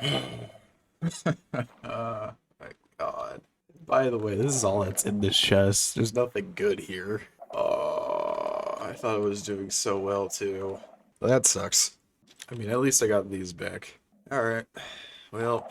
My God. By the way, this is all that's in this chest. There's nothing good here. Oh, I thought I was doing so well too. That sucks. I mean, at least I got these back. Alright. Well,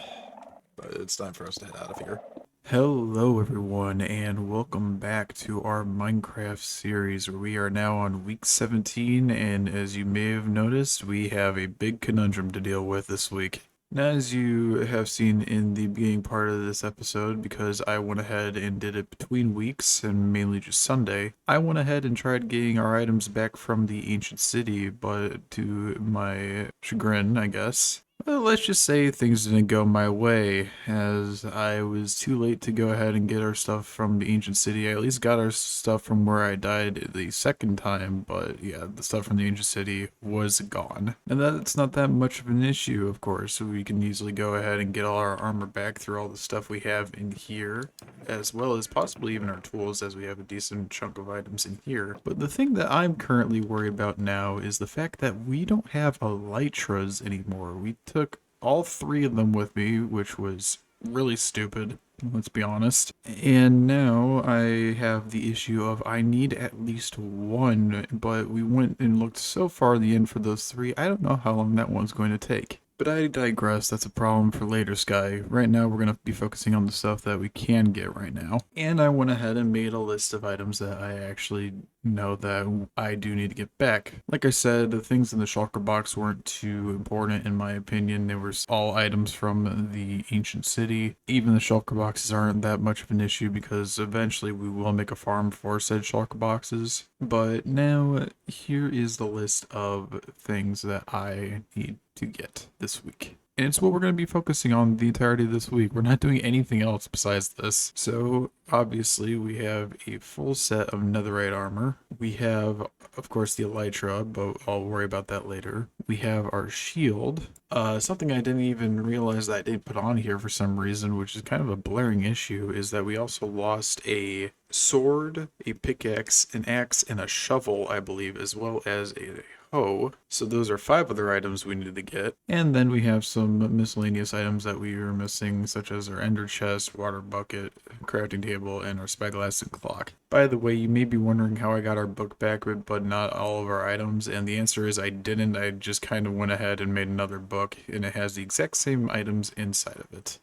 but it's time for us to head out of here. Hello, everyone, and welcome back to our Minecraft series where we are now on week 17. And as you may have noticed, we have a big conundrum to deal with this week. Now, as you have seen in the beginning part of this episode, because I went ahead and did it between weeks and mainly just Sunday, I went ahead and tried getting our items back from the ancient city, but to my chagrin, I guess, well, let's just say things didn't go my way, as I was too late to go ahead and get our stuff from the ancient city. I at least got our stuff from where I died the second time, but yeah, the stuff from the ancient city was gone. And that's not that much of an issue, of course. We can easily go ahead and get all our armor back through all the stuff we have in here, as well as possibly even our tools, as we have a decent chunk of items in here. But the thing that I'm currently worried about now is the fact that we don't have elytras anymore. We took all three of them with me, which was really stupid, let's be honest. And now I have the issue of I need at least one, but we went and looked so far in the end for those three, I don't know how long that one's going to take. But I digress, that's a problem for later, Sky. Right now we're going to be focusing on the stuff that we can get right now. And I went ahead and made a list of items that I actually know that I do need to get back. Like I said, the things in the shulker box weren't too important in my opinion. They were all items from the ancient city. Even the shulker boxes aren't that much of an issue because eventually we will make a farm for said shulker boxes. But now here is the list of things that I need to get this week. And it's what we're going to be focusing on the entirety of this week. We're not doing anything else besides this. So, obviously, we have a full set of netherite armor. We have, of course, the elytra, but I'll worry about that later. We have our shield. Something I didn't even realize that I didn't put on here for some reason, which is kind of a blaring issue, is that we also lost a sword, a pickaxe, an axe, and a shovel, I believe, as well as a hoe. So those are 5 other items we need to get. And then we have some miscellaneous items that we are missing, such as our ender chest, water bucket, crafting table, and our spyglass and clock. By the way, you may be wondering how I got our book back, but not all of our items, and the answer is I didn't. I just kind of went ahead and made another book, and it has the exact same items inside of it.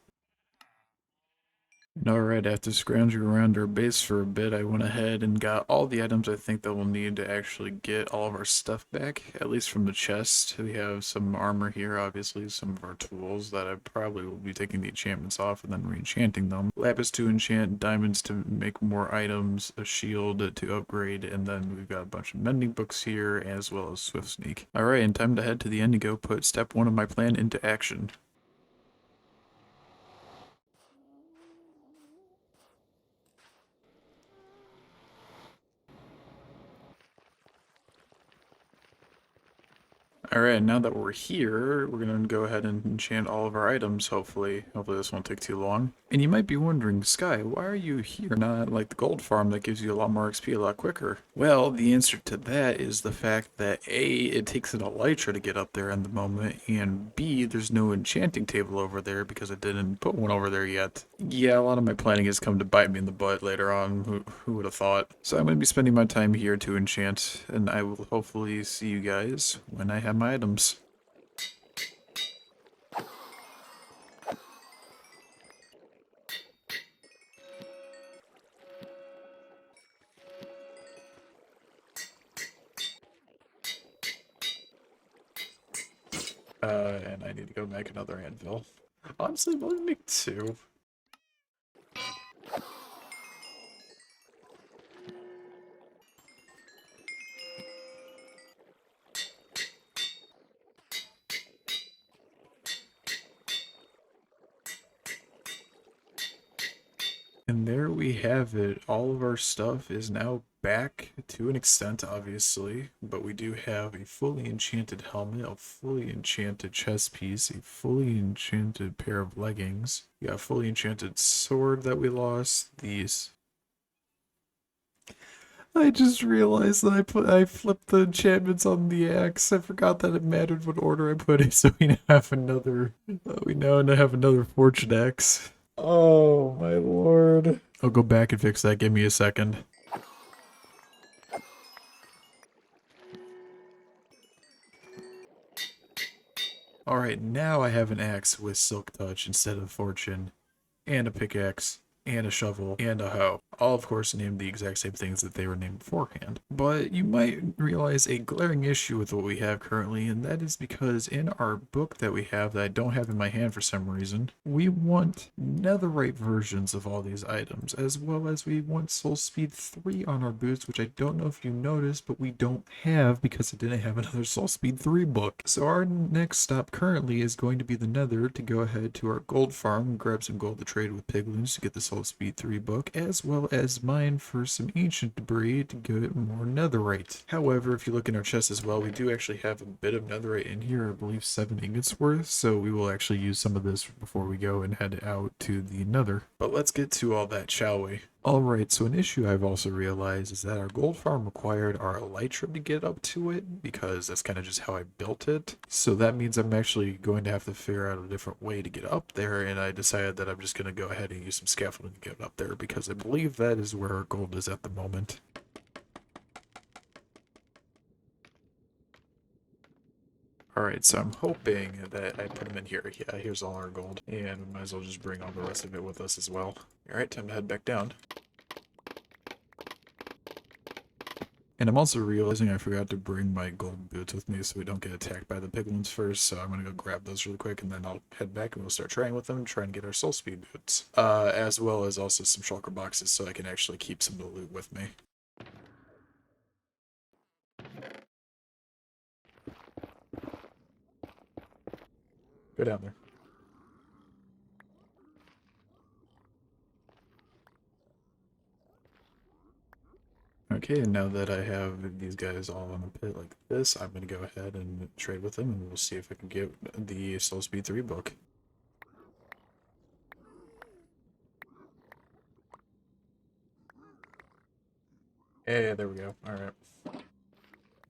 Alright, after scrounging around our base for a bit, I went ahead and got all the items I think that we'll need to actually get all of our stuff back, at least from the chest. We have some armor here, obviously, some of our tools that I probably will be taking the enchantments off and then re-enchanting them. Lapis to enchant, diamonds to make more items, a shield to upgrade, and then we've got a bunch of mending books here, as well as Swift Sneak. Alright, and time to head to the end to go put step 1 of my plan into action. Alright, now that we're here, we're gonna go ahead and enchant all of our items, hopefully. Hopefully this won't take too long. And you might be wondering, Sky, why are you here, not like the gold farm that gives you a lot more XP a lot quicker? Well, the answer to that is the fact that A, it takes an elytra to get up there in the moment, and B, there's no enchanting table over there because I didn't put one over there yet. Yeah, a lot of my planning has come to bite me in the butt later on, who would have thought? So I'm going to be spending my time here to enchant, and I will hopefully see you guys when I have my items. And I need to go make another anvil. Honestly, let me make 2. And there we have it. All of our stuff is now back to an extent, obviously, but we do have a fully enchanted helmet, a fully enchanted chest piece, a fully enchanted pair of leggings. We got a fully enchanted sword that we lost. These I just realized that I flipped the enchantments on the axe. I forgot that it mattered what order I put it, so we now have another. We now have another fortune axe. Oh my lord! I'll go back and fix that. Give me a second. Alright, now I have an axe with silk touch instead of fortune, and a pickaxe, and a shovel, and a hoe. All, of course, named the exact same things that they were named beforehand. But you might realize a glaring issue with what we have currently, and that is because in our book that we have that I don't have in my hand for some reason, we want netherite versions of all these items, as well as we want Soul Speed 3 on our boots, which I don't know if you noticed, but we don't have because it didn't have another Soul Speed 3 book. So our next stop currently is going to be the Nether to go ahead to our gold farm and grab some gold to trade with piglins to get the Soul Speed 3 book, as well as mine for some ancient debris to get more netherite. However, if you look in our chest as well, we do actually have a bit of netherite in here, I believe 7 ingots worth, so we will actually use some of this before we go and head out to the nether. But let's get to all that, shall we? Alright, so an issue I've also realized is that our gold farm required our elytra to get up to it, because that's kind of just how I built it. So that means I'm actually going to have to figure out a different way to get up there, and I decided that I'm just going to go ahead and use some scaffolding to get up there, because I believe that is where our gold is at the moment. Alright, so I'm hoping that I put them in here. Yeah, here's all our gold. And we might as well just bring all the rest of it with us as well. Alright, time to head back down. And I'm also realizing I forgot to bring my gold boots with me so we don't get attacked by the piglins first, so I'm gonna go grab those really quick and then I'll head back and we'll start trying with them and try and get our soul speed boots. As well as also some shulker boxes so I can actually keep some of the loot with me. Go down there. Okay, and now that I have these guys all on the pit like this, I'm going to go ahead and trade with them, and we'll see if I can get the Soul Speed 3 book. Hey, there we go. Alright.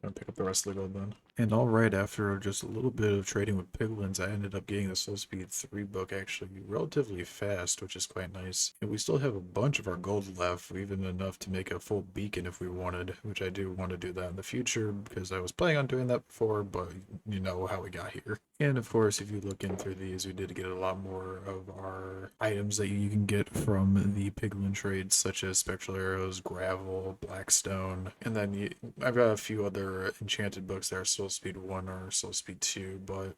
Gonna pick up the rest of the gold then. And alright, after just a little bit of trading with piglins, I ended up getting the Soul Speed 3 book actually relatively fast, which is quite nice. And we still have a bunch of our gold left, even enough to make a full beacon if we wanted, which I do want to do that in the future, because I was planning on doing that before, but you know how we got here. And of course, if you look in through these, we did get a lot more of our items that you can get from the piglin trades, such as spectral arrows, gravel, blackstone, and then I've got a few other enchanted books that are Soul Speed 1 or Soul Speed 2, but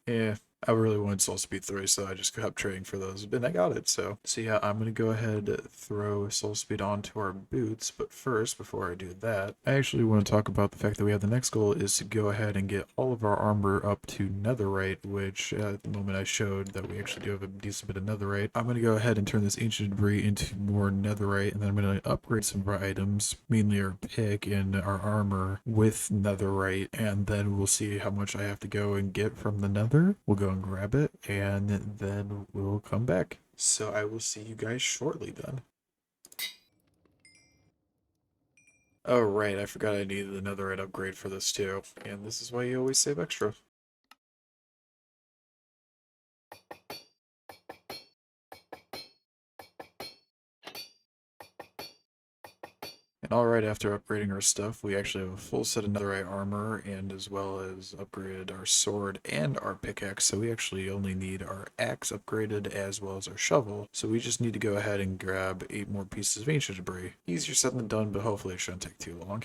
I really wanted Soul Speed 3, so I just kept trading for those, and I got it, so yeah, I'm gonna go ahead and throw Soul Speed onto our boots, but first, before I do that, I actually want to talk about the fact that we have the next goal is to go ahead and get all of our armor up to netherite, which at the moment I showed that we actually do have a decent bit of netherite. I'm gonna go ahead and turn this ancient debris into more netherite, and then I'm gonna upgrade some of our items, mainly our pick and our armor, with netherite, and then we'll see how much I have to go and get from the nether. We'll go and grab it, and then we'll come back. So I will see you guys shortly then. Oh right, I forgot I needed the netherite upgrade for this too, and this is why you always save extra. And alright, after upgrading our stuff, we actually have a full set of netherite armor, and as well as upgraded our sword and our pickaxe, so we actually only need our axe upgraded as well as our shovel, so we just need to go ahead and grab 8 more pieces of ancient debris. Easier said than done, but hopefully it shouldn't take too long.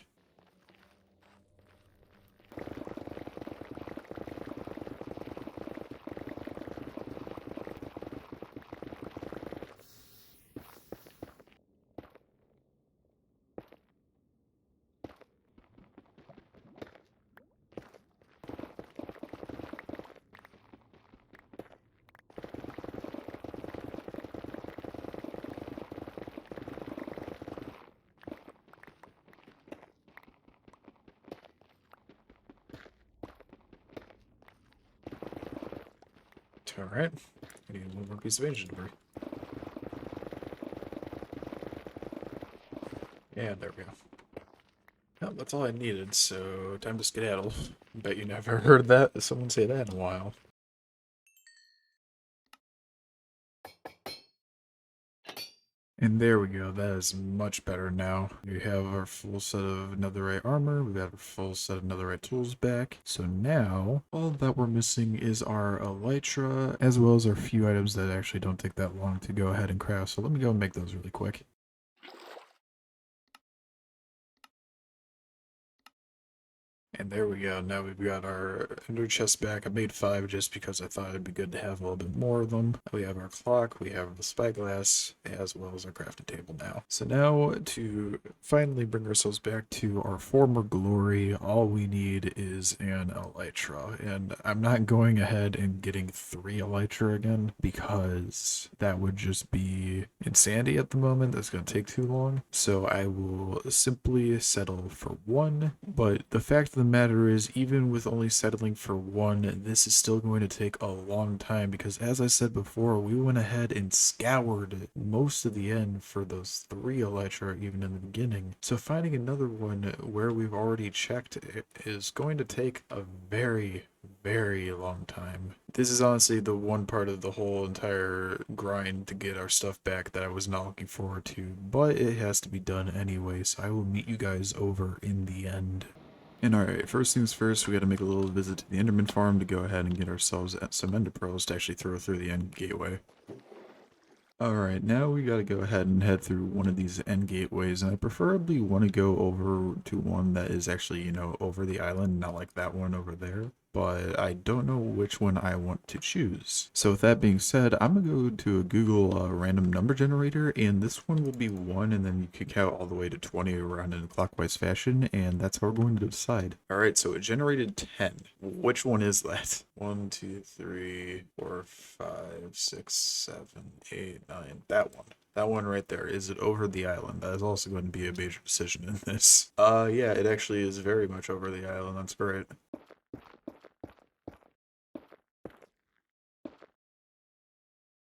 Alright, I need one more piece of ancient debris. And there we go. that's all I needed, so time to skedaddle. Bet you never heard that someone say that in a while. And there we go, that is much better now. We have our full set of netherite armor, we've got our full set of netherite tools back. So now, all that we're missing is our elytra, as well as our few items that actually don't take that long to go ahead and craft. So let me go and make those really quick. And there we go. Now we've got our ender chest back. I made 5 just because I thought it'd be good to have a little bit more of them. We have our clock, we have the spyglass, as well as our crafting table now. So now to finally bring ourselves back to our former glory, all we need is an elytra. And I'm not going ahead and getting 3 elytra again because that would just be insanity at the moment. That's going to take too long. So I will simply settle for 1. But the fact of the matter is, even with only settling for 1, this is still going to take a long time because, as I said before, we went ahead and scoured most of the end for those 3 elytra even in the beginning. So finding another one where we've already checked is going to take a very long time. This is honestly the one part of the whole entire grind to get our stuff back that I was not looking forward to, but it has to be done anyway, so I will meet you guys over in the end. And alright, first things first, we gotta make a little visit to the Enderman farm to go ahead and get ourselves some Ender Pearls to actually throw through the end gateway. Alright, now we gotta go ahead and head through one of these end gateways, and I preferably want to go over to one that is actually, you know, over the island, not like that one over there. But I don't know which one I want to choose. So with that being said, I'm gonna go to a Google random number generator, and this one will be 1, and then you can count all the way to 20 around in a clockwise fashion, and that's how we're going to decide. Alright, so it generated 10. Which one is that? 1, 2, 3, 4, 5, 6, 7, 8, 9. That one. That one right there. Is it over the island? That is also going to be a major decision in this. Yeah, it actually is very much over the island. That's great.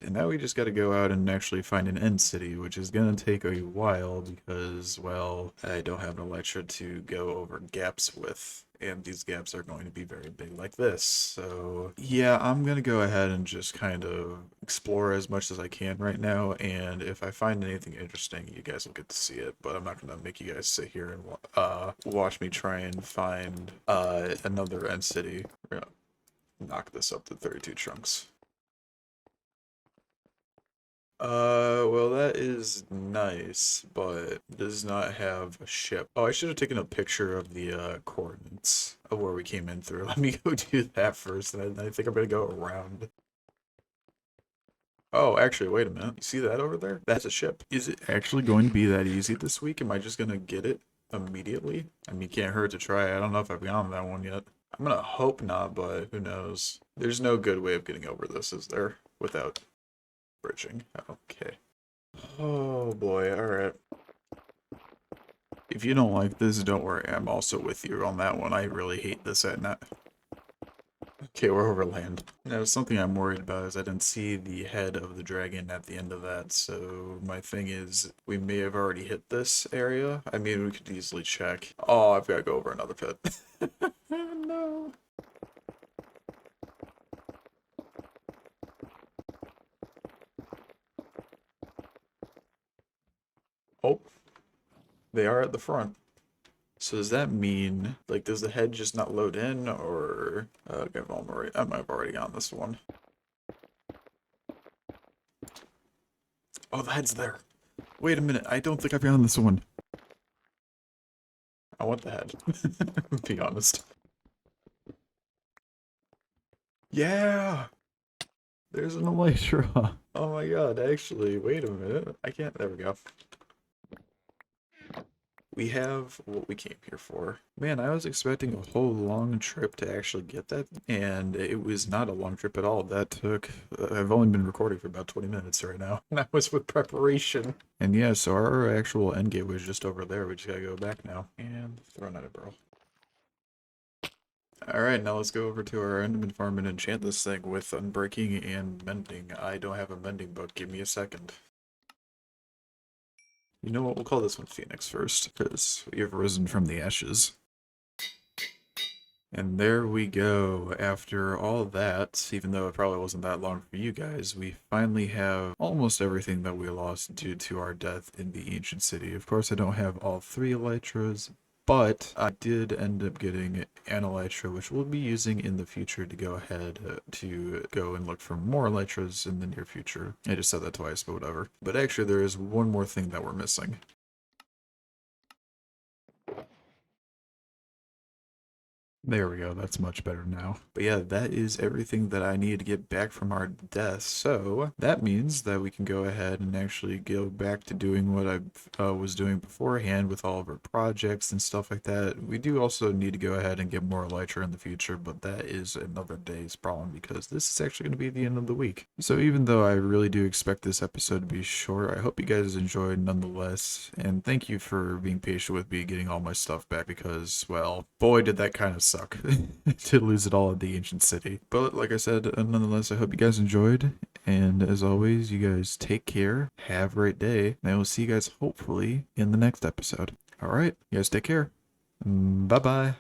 And now we just got to go out and actually find an end city, which is going to take a while because, well, I don't have an elytra to go over gaps with. And these gaps are going to be very big like this. So, yeah, I'm going to go ahead and just kind of explore as much as I can right now. And if I find anything interesting, you guys will get to see it. But I'm not going to make you guys sit here and watch me try and find another end city. We're going to knock this up to 32 chunks. Well, that is nice, but does not have a ship. Oh, I should have taken a picture of the coordinates of where we came in through. Let me go do that first, and then I think I'm gonna go around. Oh, actually, wait a minute. You see that over there? That's a ship. Is it actually going to be that easy this week? Am I just gonna get it immediately? I mean, can't hurt to try. I don't know if I've gotten that one yet. I'm gonna hope not, but who knows? There's no good way of getting over this, is there? Without bridging. Okay. Oh boy, alright. If you don't like this, don't worry, I'm also with you on that one. I really hate this at night. Okay, we're over land. Now, something I'm worried about is I didn't see the head of the dragon at the end of that, so my thing is, we may have already hit this area. I mean, we could easily check. Oh, I've got to go over another pit. No. Oh, they are at the front. So does that mean, like, does the head just not load in, or... okay, I might have already gotten this one. Oh, the head's there. Wait a minute, I don't think I've gotten this one. I want the head, be honest. Yeah! There's an elytra. Oh my god, actually, wait a minute. I can't, there we go. We have what we came here for. Man, I was expecting a whole long trip to actually get that, and it was not a long trip at all. That took, I've only been recording for about 20 minutes right now. And that was with preparation. And yeah, so our actual end gate was just over there. We just gotta go back now. And throw another barrel. Alright, now let's go over to our Enderman farm and enchant this thing with Unbreaking and Mending. I don't have a mending book. Give me a second. You know what? We'll call this one Phoenix first, because we have risen from the ashes. And there we go. After all that, even though it probably wasn't that long for you guys, we finally have almost everything that we lost due to our death in the ancient city. Of course, I don't have all 3 elytras, but I did end up getting an elytra, which we'll be using in the future to go ahead to go and look for more elytras in the near future. I just said that twice, but whatever. But actually, there is one more thing that we're missing. There we go, that's much better now. But yeah, that is everything that I need to get back from our death. So that means that we can go ahead and actually go back to doing what I was doing beforehand with all of our projects and stuff like that. We do also need to go ahead and get more elytra in the future, but that is another day's problem because this is actually going to be the end of the week. So even though I really do expect this episode to be short, I hope you guys enjoyed nonetheless. And thank you for being patient with me getting all my stuff back because, well, boy, did that kind of suck to lose it all at the ancient city. But like I said, nonetheless, I hope you guys enjoyed. And as always, you guys take care, have a great day, and I will see you guys hopefully in the next episode. All right, you guys take care. Bye bye.